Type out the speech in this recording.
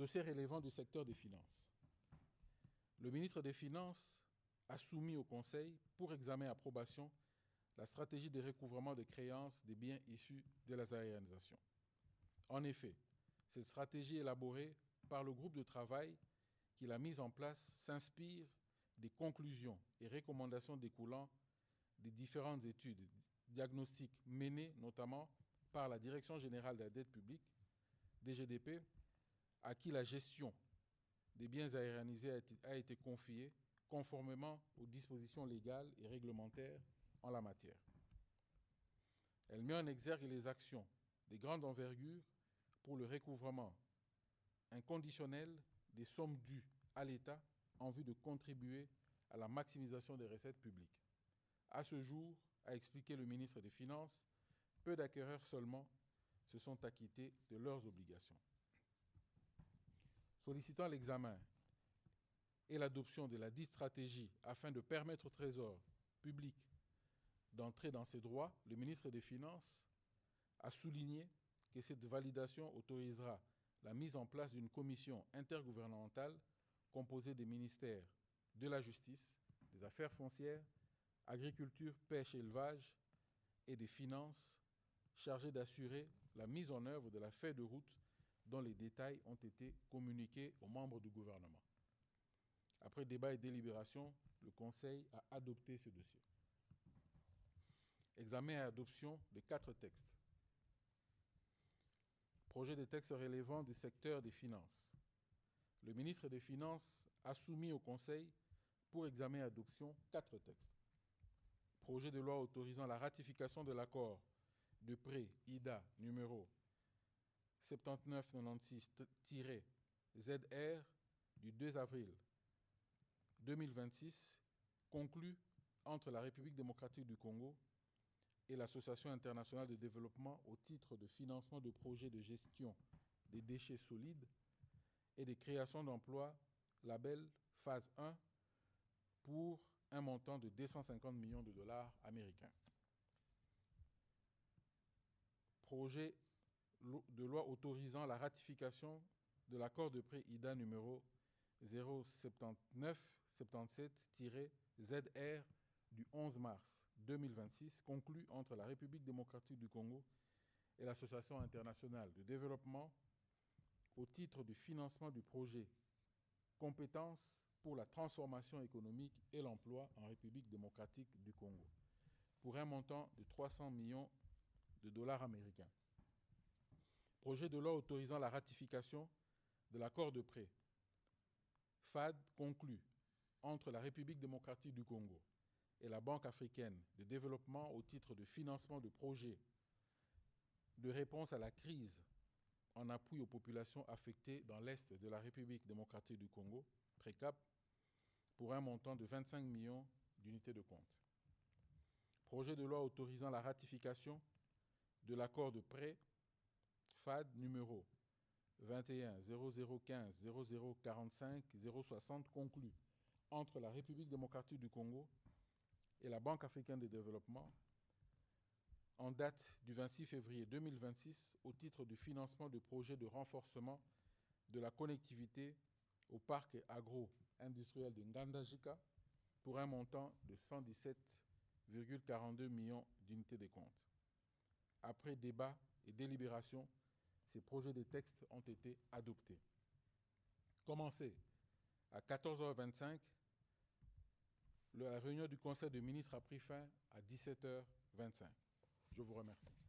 Dossier relevant du secteur des finances. Le ministre des Finances a soumis au Conseil, pour examen et approbation, la stratégie de recouvrement de créances des biens issus de la aérianisations. En effet, cette stratégie élaborée par le groupe de travail qu'il a mise en place s'inspire des conclusions et recommandations découlant des différentes études diagnostiques menées notamment par la Direction générale de la dette publique, DGDP, à qui la gestion des biens aérianisés a été confiée conformément aux dispositions légales et réglementaires en la matière. Elle met en exergue les actions de grande envergure pour le recouvrement inconditionnel des sommes dues à l'État en vue de contribuer à la maximisation des recettes publiques. À ce jour, a expliqué le ministre des Finances, peu d'acquéreurs seulement se sont acquittés de leurs obligations. Sollicitant l'examen et l'adoption de la dite stratégie afin de permettre au Trésor public d'entrer dans ses droits, le ministre des Finances a souligné que cette validation autorisera la mise en place d'une commission intergouvernementale composée des ministères de la Justice, des Affaires foncières, Agriculture, Pêche et Élevage et des Finances, chargée d'assurer la mise en œuvre de la feuille de route dont les détails ont été communiqués aux membres du gouvernement. Après débat et délibération, le Conseil a adopté ce dossier. Examen et adoption de 4 textes. Projet de texte relevant du secteur des finances. Le ministre des Finances a soumis au Conseil pour examen et adoption 4 textes. Projet de loi autorisant la ratification de l'accord de prêt IDA numéro 7996-ZR du 2 avril 2026, conclu entre la République démocratique du Congo et l'Association internationale de développement au titre de financement de projets de gestion des déchets solides et de création d'emplois, label phase 1, pour un montant de 250 millions de dollars américains. Projet de loi autorisant la ratification de l'accord de prêt IDA numéro 07977-ZR du 11 mars 2026, conclu entre la République démocratique du Congo et l'Association internationale de développement au titre du financement du projet Compétences pour la transformation économique et l'emploi en République démocratique du Congo, pour un montant de 300 millions de dollars américains. Projet de loi autorisant la ratification de l'accord de prêt FAD conclu entre la République démocratique du Congo et la Banque africaine de développement au titre de financement de projets de réponse à la crise en appui aux populations affectées dans l'Est de la République démocratique du Congo, PRECAP, pour un montant de 25 millions d'unités de compte. Projet de loi autorisant la ratification de l'accord de prêt FAD numéro 21 0015 0045 060 conclu entre la République démocratique du Congo et la Banque africaine de développement en date du 26 février 2026 au titre du financement de projets de renforcement de la connectivité au parc agro-industriel de Ngandajika pour un montant de 117,42 millions d'unités de compte. Après débat et délibération, ces projets de textes ont été adoptés. Commencé à 14h25, la réunion du Conseil des ministres a pris fin à 17h25. Je vous remercie.